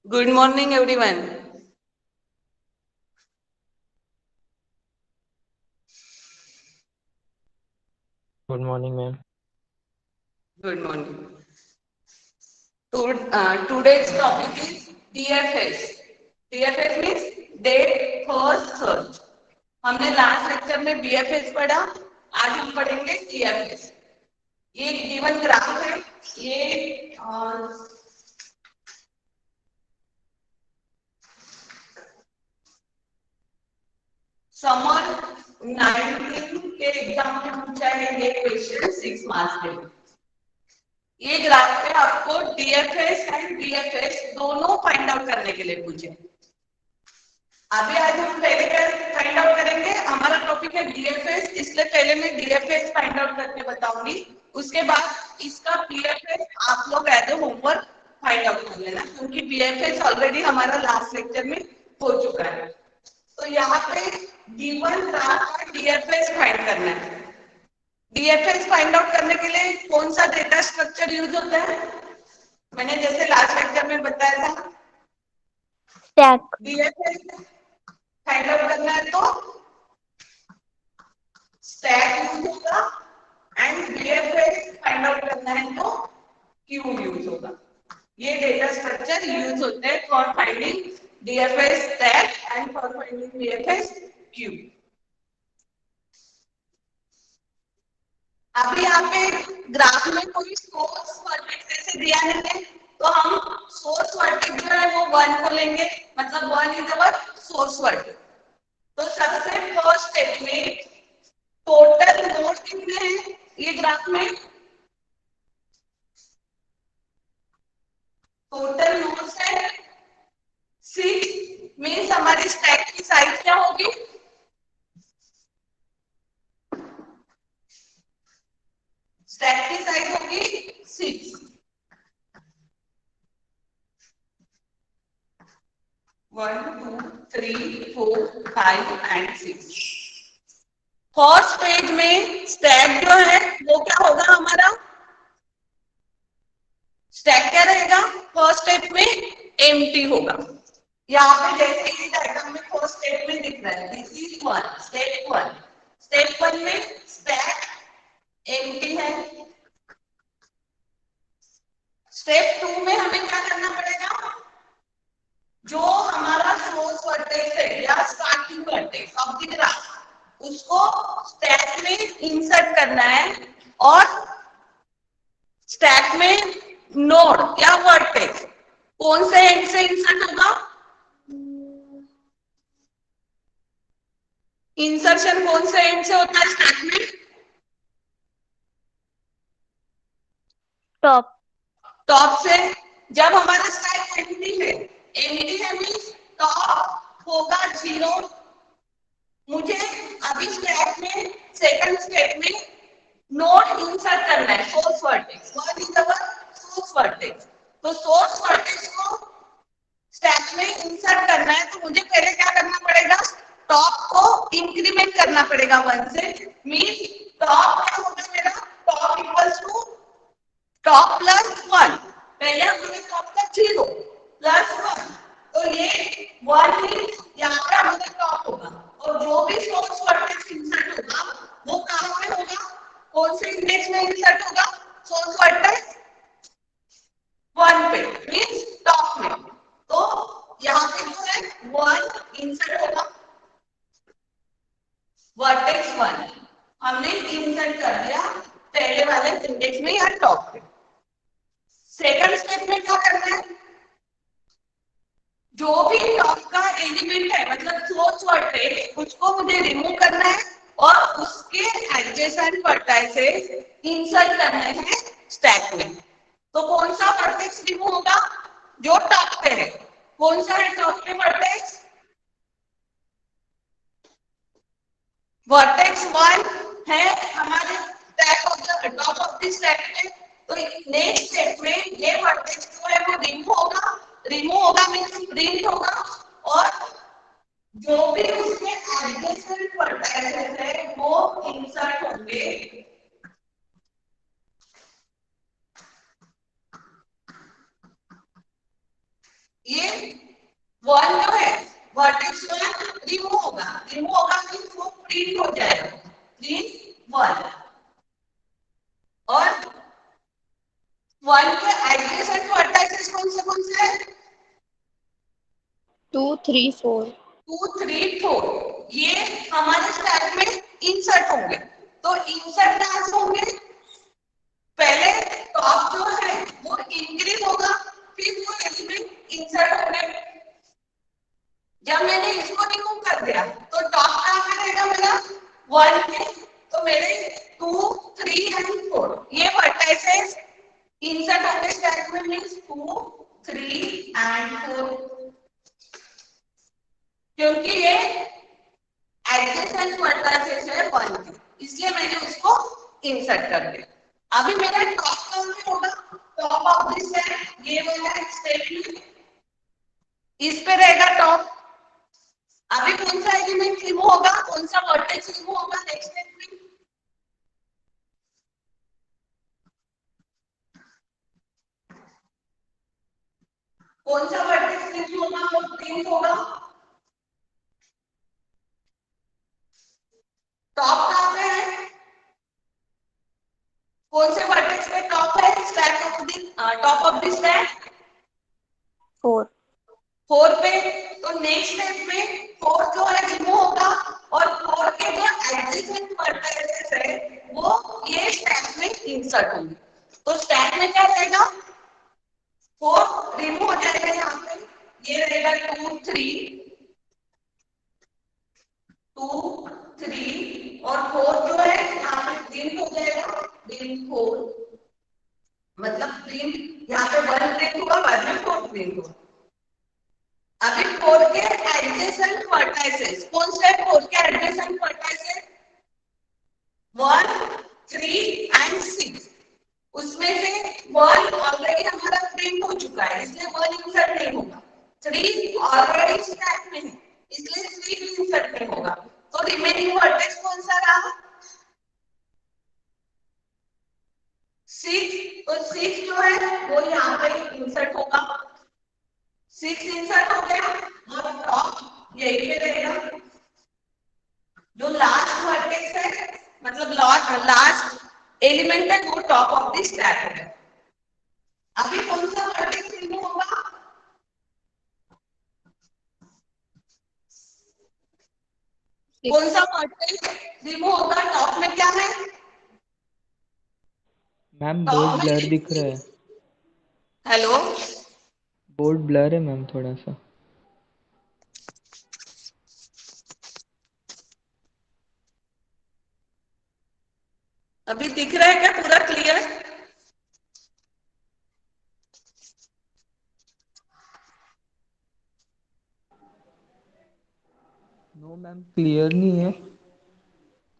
Good morning, everyone. Good morning, ma'am. Good morning. Today's topic is DFS. DFS means Date First Search. हमने last lecture में BFS पढ़ा, आज हम पढ़ेंगे DFS. ये गिवन ग्राफ है, ये समर 19 के एग्जाम में पूछा है ये क्वेश्चन 6 मार्क्स के. ये ग्राफ पे आपको डीएफएस एंड बीएफएस दोनों फाइंड आउट करने के लिए पूछे. अभी आज हम पहले फाइंड आउट करेंगे. हमारा टॉपिक है डीएफएस, इसलिए पहले मैं डीएफएस फाइंड आउट करके बताऊंगी. उसके बाद इसका बीएफएस आप लोग as a homework find out कर लेना, क्योंकि बीएफएस ऑलरेडी हमारा लास्ट लेक्चर में हो चुका है. तो यहाँ पे गिवन ग्राफ का डीएफएस फाइंड करना है. डीएफएस फाइंड आउट करने के लिए कौन सा डेटा स्ट्रक्चर यूज होता है? मैंने जैसे लास्ट लेक्चर में बताया था, स्टैक. डीएफएस फाइंड आउट करना है तो स्टैक यूज होगा, एंड बीएफएस फाइंड आउट करना है तो क्यू यूज होगा. ये डेटा स्ट्रक्चर यूज होते हैं for finding DFS stack and for finding BFS Q. अभी यहाँ पे ग्राफ में कोई सोर्स वर्टेक्स ऐसे दिया है, तो हम सोर्स वर्टेक्स जो है वो 1 को लेंगे, मतलब 1 इज अवर सोर्स वर्टेक्स. तो सबसे फर्स्ट स्टेप में टोटल नोड कितने हैं ये ग्राफ में? टोटल नोड्स है 6. मींस हमारी स्टैक की साइज क्या होगी? स्टैक की साइज होगी 6. 1 2 3 4 5 एंड 6. फर्स्ट पेज में स्टैक जो है वो क्या होगा हमारा? स्टैक क्या रहेगा फर्स्ट स्टेप में? एम्प्टी होगा. यहाँ पे जैसे इस डायग्राम में फर्स्ट स्टेप में दिख रहा है, दिस इज 1 स्टेप 1. स्टेप 1 में स्टैक एम्प्टी है. स्टेप 2 में हमें क्या करना पड़ेगा? जो हमारा सोर्स वर्टेक्स है या starting vertex of the graph, उसको स्टैक में इंसर्ट करना है, और स्टैक में नोड या वर्टेक्स कौन से एंड से इंसर्ट होगा? इंसर्शन कौन से एंड से होता है स्टैक में? टॉप. टॉप से. जब हमारा स्टैक एम्प्टी है मींस टॉप होगा 0. मुझे अभी स्टैक में सेकंड स्टेप में नोड इंसर्ट करना है, source vertex. What is our source vertex? तो सोर्स वर्टेक्स को स्टैक में इंसर्ट करना है, तो मुझे पहले क्या करना पड़ेगा? टॉप को इंक्रीमेंट करना पड़ेगा 1 से. मींस टॉप क्या होगा मेरा? Top equals to top plus 1. पहले हमने टॉप का 0 प्लस 1, तो ये 1 मींस यहाँ पे हमारा टॉप होगा, और जो भी सोर्स वर्टेक्स इंसर्ट होगा वो कहाँ पे होगा? कौन से इंडेक्स में इंसर्ट होगा? सोर्स वर्टेक्स 1 पे, मींस टॉप में. तो यहाँ पे जो है 1 इंसर्ट होगा, वर्टेक्स 1 हमने इंसर्ट कर दिया पहले वाले इंडेक्स में या टॉप पे. सेकंड स्टेप में क्या करना है? जो भी टॉप का एलिमेंट है, मतलब सोर्स वर्टेक्स, उसको मुझे रिमूव करना है और उसके एडजेसेंट वर्टेक्स से इंसर्ट करना है स्टैक में. तो कौन सा वर्टेक्स रिमूव होगा? जो टॉप पे है. कौन सा है टॉप पे वर्टेक्स? वर्टेक्स 1 है हमारे stack of the top of the stack में. तो नेक्स्ट स्टेप में ये वर्टेक्स जो है वो रिमूव होगा मींस प्रिंट होगा, और जो भी उसके एडजेसेंट वर्टेक्स है वो इंसर्ट होंगे. ये वन जो है वर्टेक्स वन रिमूव होगा मीन्स वो प्रिंट हो जाएगा प्रिंट वन और वन के एडजेसेंट वर्टाइसेस कौन से है 2, 3, 4. 2, 3, 4 ये हमारे स्टैक में इंसर्ट होंगे तो इंसर्ट कैसे होंगे पहले टॉप जो है वो इंक्रीज होगा फिर वो एलिमेंट इंसर्ट होंगे जब मैंने इसको रिमूव कर दिया तो टॉप कहां पे रहेगा मेरा 1 पे तो मेरे 2, 3 एंड 4 ये वर्टाइसेस इंसर्ट होंगे स्टैक में मींस 2, 3 एंड 4 क्योंकि ये एडजेसेंट वर्टाइसेस है 1 के इसलिए मैंने उसको इंसर्ट कर दिया अभी मेरा टॉप कहां पे होगा टॉप ऑफ दिस स्टैक ये वाला स्टेटमेंट इस पे रहेगा टॉप अभी कौन सा एलिमेंट रिमूव होगा कौन सा वर्टेक्स रिमूव होगा नेक्स्ट स्टेटमेंट कौन सा वर्टेक्स रिमूव होगा वो प्रिंट होगा टॉप कहां पे है कौन से वर्टेक्स पे टॉप है stack of the top of the stack 4. 4 पे तो नेक्स्ट स्टेप में 4 जो है रिमूव होगा और 4 के जो एडजेसेंट वर्टाइसेस है वो ये स्टैक में इंसर्ट होंगे तो स्टैक में क्या रहेगा 4 रिमूव हो जाएगा यहाँ पे ये रहेगा 2, 3 और 4 जो है यहाँ पे प्रिंट हो जाएगा प्रिंट 4 मतलब प्रिंट यहाँ पे 1 प्रिंट होगा बाद में 4 प्रिंट होगा अभी 4 के एडजेसेंट वर्टाइसेस कौन से 4 के एडजेसेंट वर्टाइसेस 1, 3 एंड 6 उसमें से 1 ऑलरेडी हमारा प्रिंट हो चुका है इसलिए 1 इंसर्ट नहीं होगा 3 ऑलरेडी स्टैक में है इसलिए 3 भी इंसर्ट नहीं होगा तो रिमेनिंग वर्टेक्स कौन सा रहा 6 तो 6 जो है वो यहाँ पे इंसर्ट होगा 6 इंसर्ट हो गया और टॉप यही पे रहेगा जो लास्ट वर्टेक्स है मतलब लास्ट एलिमेंट है वो टॉप ऑफ द स्टैक है अभी कौन सा वर्टेक्स रिमूव होगा कौन सा वर्टेक्स रिमूव होगा टॉप में क्या है मैम बोर्ड ब्लर दिख रहा है हेलो बोर्ड ब्लर है मैम थोड़ा सा अभी दिख रहा है क्या पूरा क्लियर नो मैम क्लियर नहीं है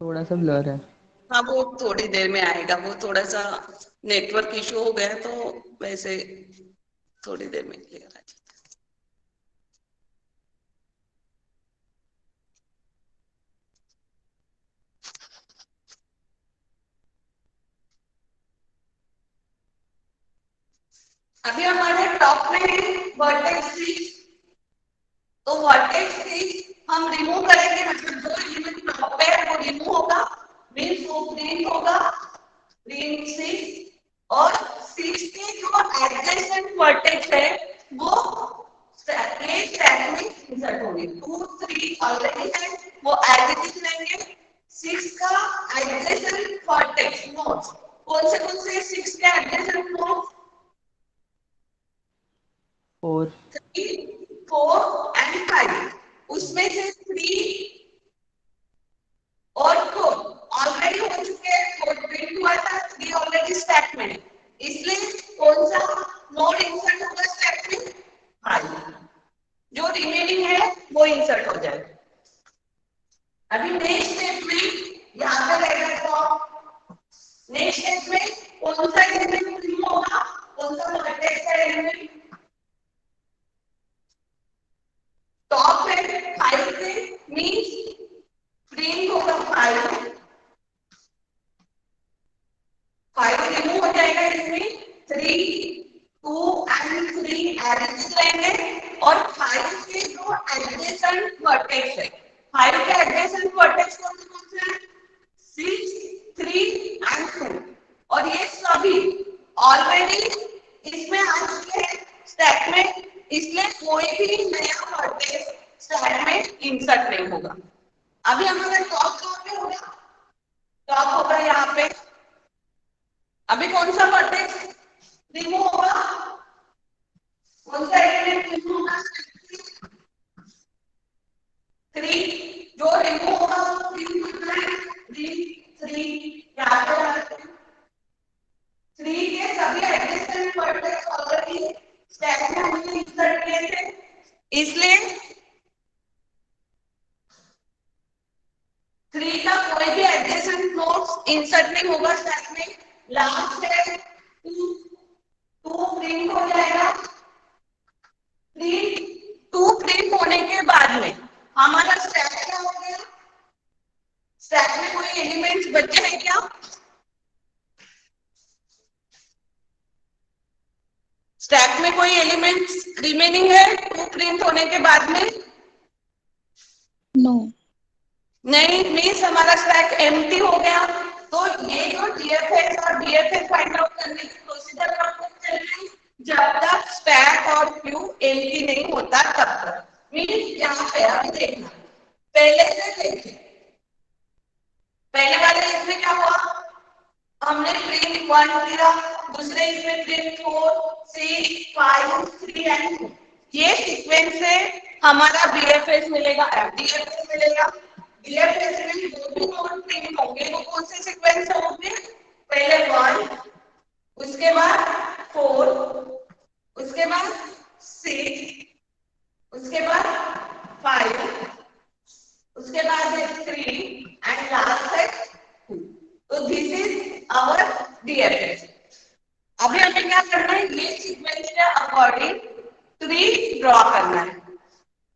थोड़ा सा ब्लर है हाँ वो थोड़ी देर में आएगा वो थोड़ा सा नेटवर्क इशू हो गया तो वैसे थोड़ी देर में क्लियर आ जाएगा अभी हमारे टॉप में वर्टेक्स 6 तो वर्टेक्स 6 हम रिमूव करेंगे मतलब जो एलिमेंट टॉप पे है वो रिमूव होगा मींस वो प्रिंट होगा प्रिंट 6 और 6 के जो एडजेसेंट वर्टेक्स है वो स्टैक में इंसर्ट होंगे 2, 3 ऑलरेडी है वो एज इट इज रहेंगे 6 का एडजेसेंट वर्टेक्स नोड्स कौन से 6 के एडजेसेंट नोड्स 4 3, 4 एंड 5 उसमें से 3 और 4 ऑलरेडी हो चुके हैं 4 प्रिंट हुआ था 3 ऑलरेडी स्टैक में है इसलिए कौन सा नोड इंसर्ट होगा स्टैक में 5 जो रिमेनिंग है वो इंसर्ट हो जाएगा अभी नेक्स्ट स्टेप में यहाँ पे रहेगा टॉप नेक्स्ट स्टेप में कौन सा एलिमेंट रिमूव होगा कौन सा वर्टेक्स का एलिमेंट टॉप है 5 पे मींस प्रिंट होगा 5 रिमूव हो जाएगा इसमें 3, 2 एंड 3 एडिशन रहेंगे वर्टेक्स है। 5 के एडजेसेंट वर्टेक्स कौन से हैं? 6, 3 एंड 2, और ये सभी ऑलरेडी इसमें आ चुके हैं स्टैक में, इसलिए कोई भी नया वर्टेक्स स्टैक में इंसर्ट नहीं होगा। अभी हमारा टॉप कहाँ पे होगा? टॉप होगा यहाँ पे। अभी कौन सा वर्टेक्स रिमूव होगा? कौन सा एलिमेंट रिमूव होगा? 3 जो रिमूव होगा वो 3 कितना है? 3 याद है? 3 के सभी एडजेसेंट वर्टेक्स ऑलरेडी स्टैक में हमने इंसर्ट किए थे, इसलिए 3 का कोई भी एडजेसेंट नोड्स इंसर्ट नहीं होगा स्टैक में। लास्ट है 2 प्रिंट हो जाएगा। 2 प्रिंट होने के बाद में हमारा स्टैक क्या हो गया? स्टैक में कोई एलिमेंट्स बचे हैं क्या? स्टैक में कोई एलिमेंट्स रिमेनिंग है 2 प्रिंट होने के बाद में? नो नहीं, मीन्स हमारा स्टैक एम्प्टी हो गया। तो ये जो डीएफएस और डीएफएस फाइंड आउट करने की प्रोसीजर कब तक चलेगी? जब तक स्टैक और क्यू एम्प्टी नहीं होता तब तक। मीन्स यहाँ पे अभी देखना, पहले से देखिए, पहले वाले इसमें क्या हुआ? हमने प्रिंट 1 किया, दूसरे इसमें प्रिंट 4, 6, 5, 3 एंड 2। ये सीक्वेंस से हमारा बीएफएस मिलेगा, डीएफएस मिलेगा। डीएफएस में जो भी नोड प्रिंट होंगे वो कौन से सीक्वेंस से होंगे? पहले 1, उसके बाद 4, उसके बाद 6, उसके बाद 5, उसके बाद 3 एंड लास्ट है 2। तो दिस इज आवर डीएफएस। अभी हमें क्या करना है? ये सीक्वेंस के अकॉर्डिंग ट्री ड्रॉ करना है।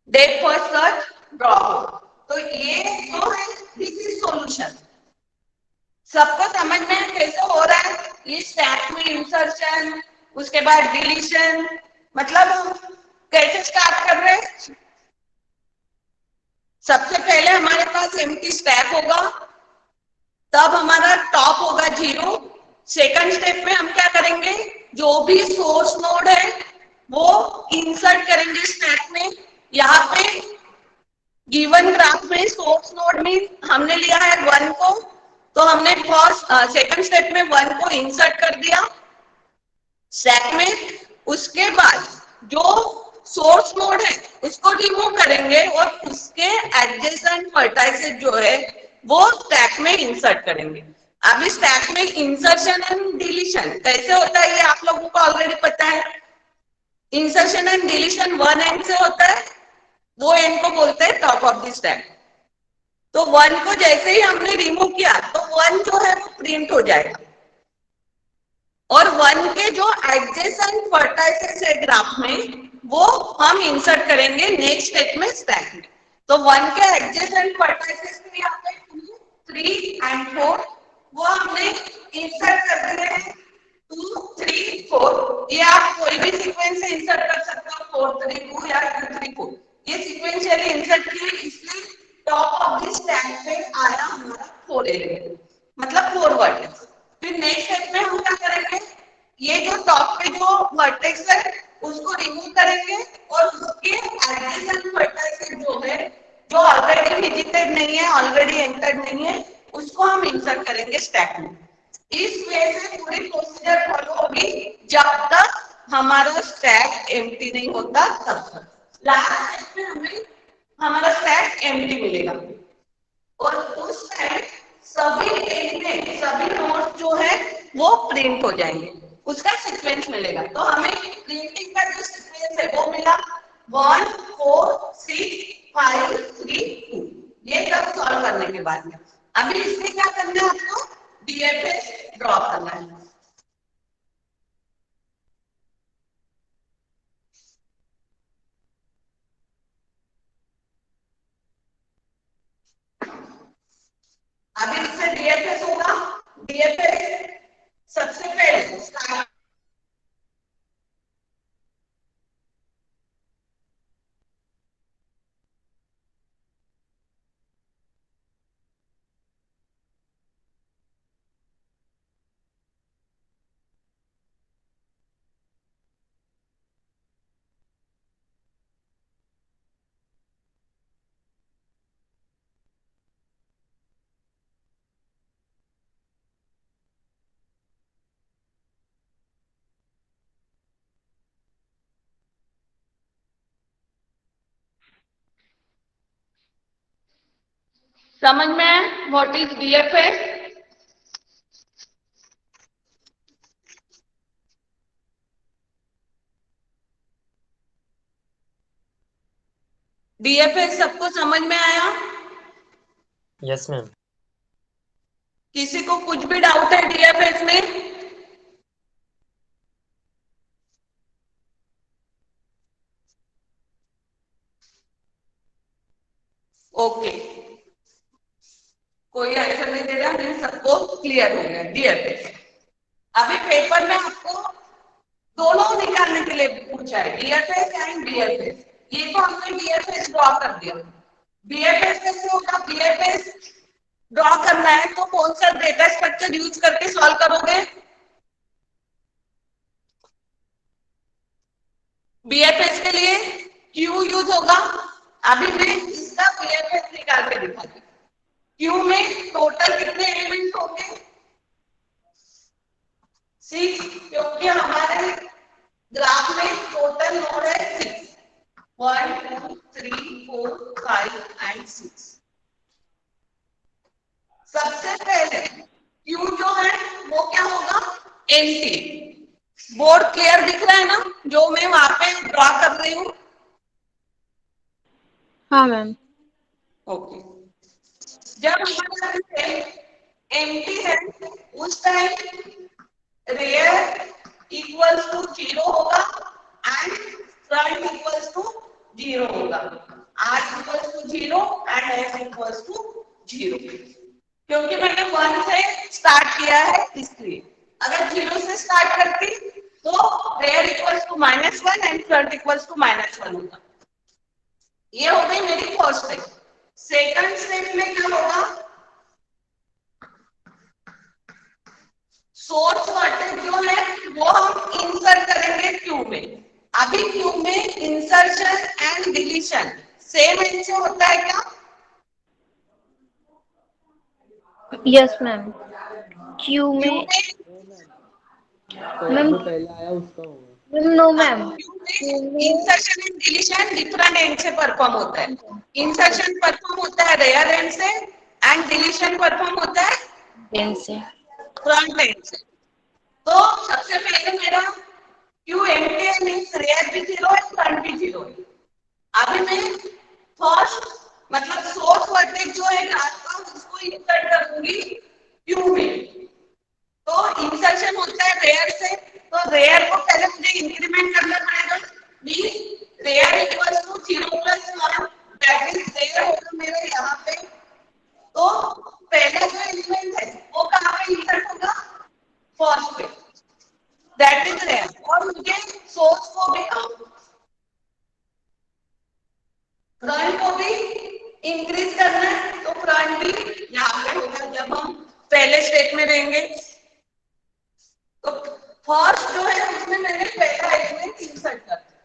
डेप्थ फर्स्ट सर्च ड्रॉ हो। तो ये जो है दिस इज सॉल्यूशन। सबको समझ में कैसे हो रहा है? ये स्टैक में इंसर्शन, उसके बाद डिलीशन, मतलब हम कैसे स्टार्ट कर रहे हैं? सबसे पहले हमारे पास एम्प्टी स्टैक होगा, तब हमारा टॉप होगा 0। सेकंड स्टेप में हम क्या करेंगे? जो भी सोर्स नोड है वो इंसर्ट करेंगे स्टैक में। यहाँ पे गिवन ग्राफ में सोर्स नोड में हमने लिया है 1 को, तो हमने फर्स्ट सेकंड स्टेप में 1 को इंसर्ट कर दिया स्टैक में। उसके बाद जो सोर्स नोड है उसको रिमूव करेंगे और उसके एडजेसेंट वर्टाइसेस जो है वो स्टैक में इंसर्ट करेंगे। अभी स्टैक में इंसर्शन एंड डिलीशन कैसे होता है ये आप लोगों को ऑलरेडी पता है। इंसर्शन एंड डिलीशन 1 एंड से होता है, वो एंड को बोलते हैं टॉप ऑफ द स्टैक। तो 1 को जैसे ही हमने रिमूव किया तो 1 जो है वो प्रिंट हो जाएगा, और 1 के जो एडजेसेंट वर्टाइसेस है ग्राफ में वो हम इंसर्ट करेंगे नेक्स्ट स्टेप में स्टैक में। तो 1 के एडजेसेंट वर्टाइसेस में यहाँ पे 2, 3 एंड 4 वो हमने इंसर्ट कर दिए हैं। 2, 3, 4 ये आप कोई भी सीक्वेंस से इंसर्ट कर सकते हो, 4, 3, 2 या 2, 3, 4 ये सीक्वेंशियली इंसर्ट किए, इसलिए टॉप ऑफ दिस स्टैक पे आया हमारा 4 एलिमेंट, मतलब 4 वर्टेक्स। फिर नेक्स्ट स्टेप में हम क्या करेंगे? ये जो टॉप पे जो वर्टेक्स है उसको रिमूव करेंगे और उसके एडजेसेंट वर्टेक्स जो है जो ऑलरेडी विजिटेड नहीं है, ऑलरेडी एंटर्ड नहीं है, उसको हम इंसर्ट करेंगे स्टैक में। इस वे से पूरी प्रोसीजर फॉलो होगी जब तक हमारा स्टैक एम्प्टी नहीं होता तब तक। लास्ट स्टेप में हमें हमारा स्टैक एम्प्टी मिलेगा और उस टाइम सभी एलिमेंट, सभी नोड्स जो है वो प्रिंट हो जाएंगे, उसका सीक्वेंस मिलेगा। तो हमें प्रिंटिंग का जो सीक्वेंस है वो मिला 1, 4, 6, 5, 3, 2। ये सब सॉल्व करने के बाद में अभी इसमें क्या करना है? आपको डीएफएस ड्रॉ करना है। अभी इससे डीएफएस होगा। डीएफएस सबसे पहले स्टार्ट समझ में है व्हाट इज डीएफएस? डीएफएस सबको समझ में आया? Yes ma'am. किसी को कुछ भी डाउट है डीएफएस में? ओके, कोई आंसर नहीं दे रहा, नहीं सबको क्लियर हो गया डीएफएस। अभी पेपर में आपको दोनों निकालने के लिए पूछा है, डीएफएस एंड बीएफएस। ये तो हमने बीएफएस ड्रॉ कर दिया। बीएफएस कैसे होगा? बीएफएस ड्रॉ करना है तो कौन सा डेटा स्ट्रक्चर यूज करके सॉल्व करोगे? बीएफएस के लिए क्यू यूज होगा। अभी मैं इसका बीएफएस निकाल के दिखाती हूँ। क्यू में टोटल कितने एलिमेंट होंगे? 6, क्योंकि हमारे ग्राफ में टोटल नोड है 6, 1 2 3 4 5 एंड 6। सबसे पहले क्यू जो है वो क्या होगा? एम्प्टी। बोर्ड क्लियर दिख रहा है ना जो मैं वहां पे ड्रॉ कर रही हूँ? हाँ मैम। ओके, जब हमारे एम्प्टी है उस टाइम रेयर इक्वल्स टू 0 होगा एंड फ्रंट इक्वल्स टू 0 होगा। r equals to 0 and s equals to 0, क्योंकि मैंने 1 से स्टार्ट किया है इसलिए। अगर 0 से स्टार्ट करती तो rear equals to -1 and front equals to -1 होगा। ये हो गई मेरी फर्स्ट स्टेप। सेकंड स्टेप में क्या होगा? सोर्स वर्टेक्स जो है वो हम इंसर्ट करेंगे क्यू में। अभी क्यू में इंसर्शन एंड डिलीशन सेम ऐसे होता है क्या? Yes ma'am. क्यू में मैम जो पहले आया उसका होगा। No ma'am. Insertion and deletion different end से परफॉर्म होता है। इंसर्शन परफॉर्म होता है रेयर एंड से एंड डिलीशन परफॉर्म होता है एंड से फ्रंट एंड से। तो सबसे पहले मेरा क्यू एम्प्टी है, मींस रेयर भी 0 है फ्रंट भी 0 है। अभी मैं फर्स्ट मतलब सोर्स वर्टेक्स जो है ग्राफ का उसको इंसर्ट करूंगी क्यू में। तो इंसर्शन होता है रेयर से, तो रेयर को पहले मुझे इंक्रीमेंट करना पड़ेगा। Means rear equals to 0 + 1 that is rear होगा मेरा यहाँ पे। तो पहले जो एलिमेंट है वो कहाँ पे इंसर्ट होगा? फर्स्ट पे, दैट इज रेयर। और मुझे सोर्स को भी फ्रंट को भी इंक्रीज करना है, तो फ्रंट भी यहाँ पे होगा जब हम पहले स्टेप में रहेंगे। तो फर्स्ट जो है उसमें मैंने पहला एलिमेंट इंसर्ट कर दिया,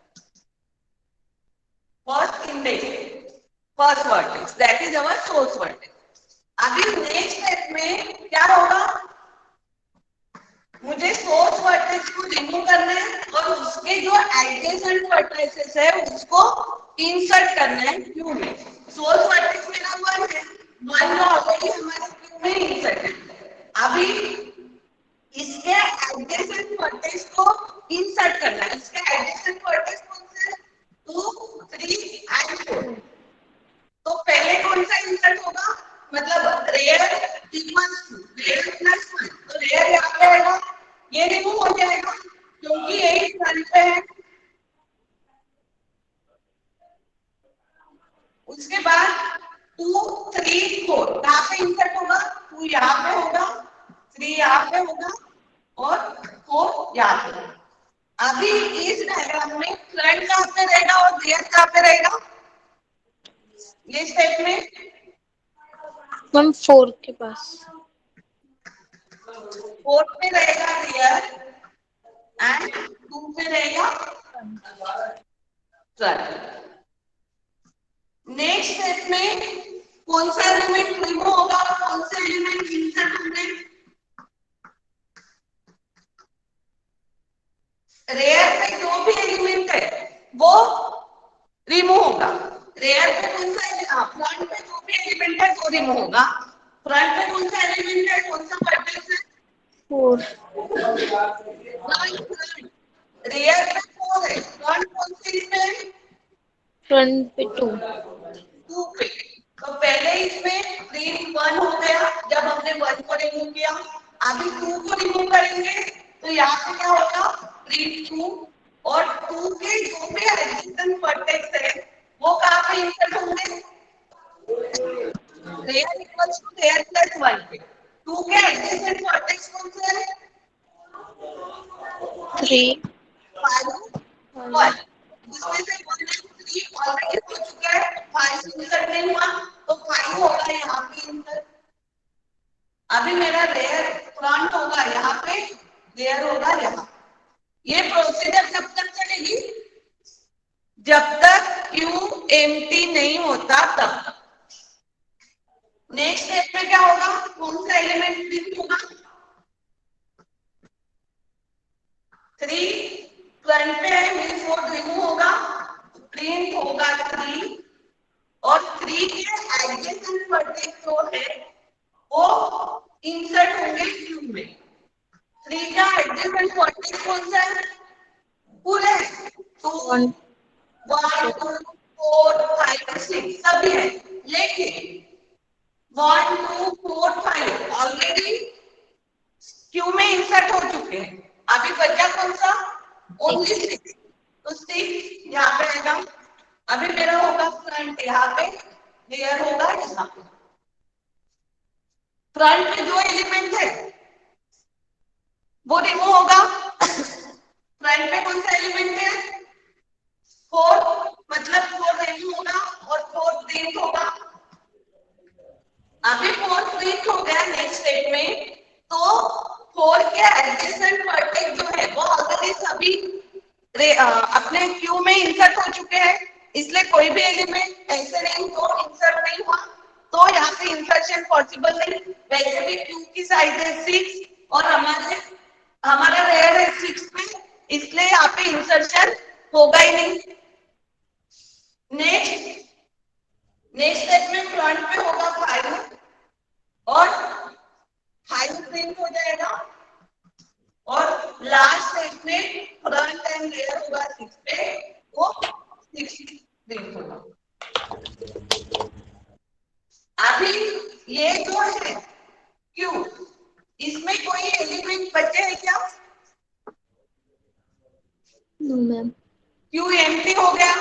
first index, first vertex that is our source vertex. अभी नेक्स्ट स्टेप में क्या होगा? मुझे सोर्स वर्टेक्स को रिमूव करना है और उसके जो एडजेसेंट वर्टेक्सेस है उसको इंसर्ट करना है क्यू में। सोर्स वर्टेक्स मेरा 1 है, 1 जो ऑलरेडी हमारे क्यू में इंसर्ट है। अभी इसके एडजेसेंट वर्टेक्स को इंसर्ट करना है। इसके एडजेसेंट वर्टेक्स कौन से? 2 3 एंड 4। तो पहले कौन सा इंसर्ट होगा? मतलब rear equals to rear plus 1, तो रेयर यहाँ पे आएगा, ये रिमूव हो जाएगा क्योंकि यही फ्रंट पे है। उसके बाद 2 3 4 कहाँ पे इंसर्ट होगा? 2 यहाँ पे होगा, 3 यहाँ पे होगा और 4 यहाँ पे होगा। अभी इस डायग्राम में फ्रंट कहाँ पे रहेगा और रेयर कहाँ पे रहेगा? ये स्टेप में मैम 4 के पास। 4 पे रहेगा रेयर एंड 2 पे रहेगा फ्रंट। नेक्स्ट स्टेप में कौन सा एलिमेंट रिमूव होगा और कौन सा एलिमेंट इंसर्ट होंगे? रेयर में जो भी एलिमेंट है वो रिमूव होगा। रेयर पे कौन सा, फ्रंट पे जो भी एलिमेंट है वो रिमूव होगा। फ्रंट पे कौन सा एलिमेंट है, कौन सा वर्टेक्स है? 4 फ्रंट। रेयर पे 4 है, फ्रंट कौन से इसमें है? फ्रंट पे 2 2 पे। तो पहले इसमें प्रिंट 1 हो गया जब हमने 1 को रिमूव किया। अभी 2 को रिमूव करेंगे तो यहाँ पे क्या होगा, प्रिंट 2, और 2 के जो भी एडजेसेंट वर्टेक्स है वो कहाँ पे इंसर्ट होंगे? Rear equals to rear plus 1 पे। 2 के एडजेसेंट वर्टेक्स कौन से है? 3 5 1। इसमें से 1 और 3 ऑलरेडी हो चुका है, 5 इंसर्ट नहीं हुआ तो 5 होगा यहाँ पे इंसर्ट। अभी मेरा रेयर फ्रंट होगा यहाँ पे, रेयर होगा यहाँ। ये प्रोसीजर कब तक चलेगी? जब तक क्यू एम्प्टी नहीं होता तब तक। नेक्स्ट स्टेप में क्या होगा, कौन सा एलिमेंट प्रिंट होगा? 3 फ्रंट पे है, मींस वो रिमूव होगा, प्रिंट होगा 3, और 3 के एडजेसेंट वर्टेक्स जो है वो इंसर्ट होंगे क्यू में। 3 का एडजेसेंट वर्टेक्स कौन सा है? पूरे 2 1 2 4 5 6 सभी है, लेकिन 1 2 4 5 ऑलरेडी क्यू में इंसर्ट हो चुके हैं। अभी बचा कौन सा? ओनली 6। तो 6 यहाँ पे आएगा। अभी मेरा होगा फ्रंट यहाँ पे, रेयर होगा यहाँ पे। फ्रंट में जो एलिमेंट है वो रिमूव होगा। फ्रंट में कौन सा एलिमेंट है? 4, मतलब 4 रिमूव होगा और 4 प्रिंट होगा। अभी 4 प्रिंट हो गया नेक्स्ट स्टेप में, तो 4 के एडजेसेंट वर्टेक्स जो है वो ऑलरेडी सभी अपने क्यू में इंसर्ट हो चुके हैं, इसलिए कोई भी एलिमेंट ऐसे नहीं तो इंसर्ट नहीं हुआ, तो यहाँ पे इंसर्शन पॉसिबल नहीं। वैसे भी क्यू की साइज है 6 और हमारा रेयर है 6 पे, इसलिए यहाँ पे इंसर्शन होगा ही नहीं। नेक्स्ट स्टेप में फ्रंट पे होगा 5 और 5 प्रिंट हो जाएगा, और लास्ट स्टेप में फ्रंट एंड रेयर होगा 6 पे, वो 6 प्रिंट होगा। अभी ये जो है क्यू, इसमें कोई एलिमेंट बचे है क्या? No ma'am. क्यू एम्प्टी हो गया,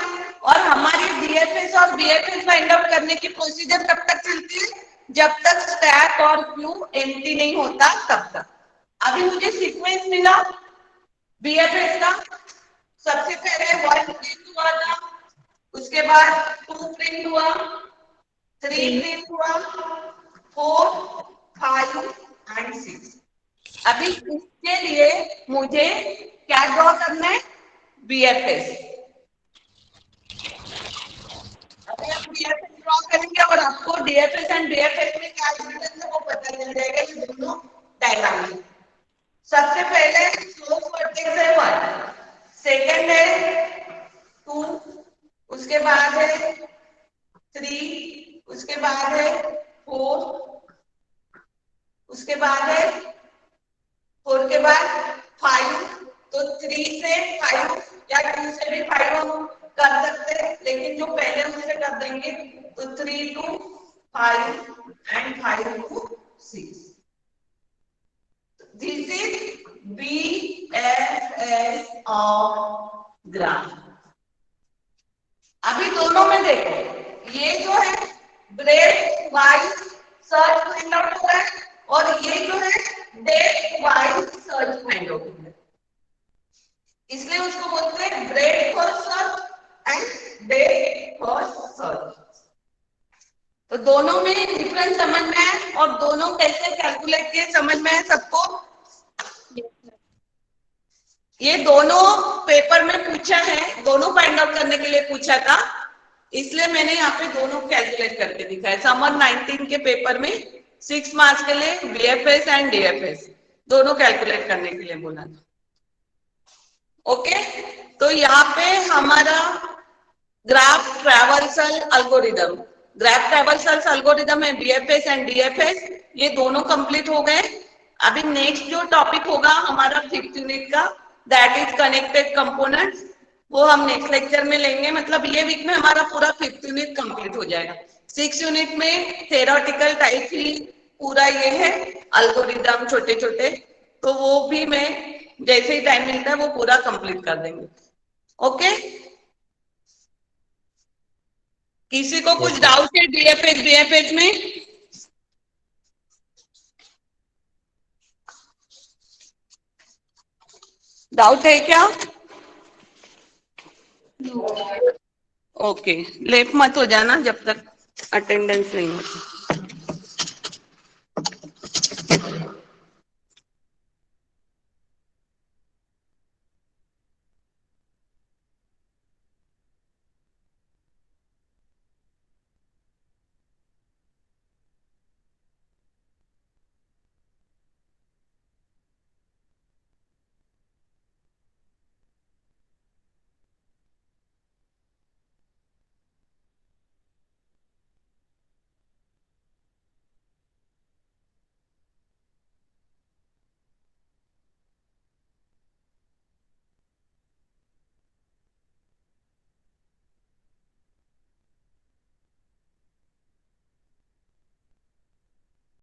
और हमारी डीएफएस और बीएफएस फाइंड आउट करने की प्रोसीजर कब तक चलती है? जब तक स्टैक और क्यू एम्प्टी नहीं होता तब तक। अभी मुझे सीक्वेंस मिला बीएफएस का, सबसे पहले 1 प्रिंट हुआ था, उसके बाद 2 प्रिंट हुआ, 3 प्रिंट हुआ, 4 5 एंड 6। अभी इसके लिए मुझे क्या ड्रॉ करना है? बीएफएस। अभी हम बीएफएस ड्रॉ करेंगे और आपको डीएफएस एंड बीएफएस में क्या डिफरेंस है वो पता चल जाएगा, ये दोनों डायग्राम में। सबसे पहले सोर्स वर्टेक्स है 1, सेकंड है 2, उसके बाद है 3, उसके बाद है 4, उसके बाद है 4 के बाद 5। तो 3 से 5 या 2 से भी 5 हम कर सकते हैं, लेकिन जो पहले उससे कर देंगे तो 3 to 5 and 5 to 6। This is BFS of graph. अभी दोनों में देखो, ये जो है breadth wise search find out हो रहा है, और ये जो है depth wise search find out हो रहा है, इसलिए उसको बोलते हैं breadth first search and depth first search. तो दोनों में डिफरेंस समझ में है, और दोनों कैसे कैलकुलेट किए समझ में है सबको? ये दोनों पेपर में पूछा है, दोनों फाइंड आउट करने के लिए पूछा था, इसलिए मैंने यहाँ पे दोनों कैलकुलेट करके दिखाया। समर 19 के पेपर में 6 मार्क्स के लिए बीएफएस एंड डीएफएस दोनों कैलकुलेट करने के लिए बोला था। ओके, तो यहाँ पे हमारा graph traversal algorithm. Graph traversal algorithm है बीएफएस एंड डीएफएस, ये दोनों कंप्लीट हो गए। अभी नेक्स्ट जो टॉपिक होगा हमारा 5th यूनिट का, दैट इज कनेक्टेड कंपोनेंट्स, वो हम नेक्स्ट लेक्चर में लेंगे। मतलब ये वीक में हमारा पूरा 5th यूनिट कंप्लीट हो जाएगा। 6th यूनिट में थेरोटिकल टाइप ही पूरा ये है, एल्गोरिदम छोटे छोटे, तो वो भी मैं जैसे ही टाइम मिलता है वो पूरा कंप्लीट कर देंगे। ओके, किसी को कुछ Yes, ma'am. डाउट है डीएफएस बीएफएस में? डाउट है क्या? ओके, लेट मत हो जाना जब तक अटेंडेंस नहीं होती।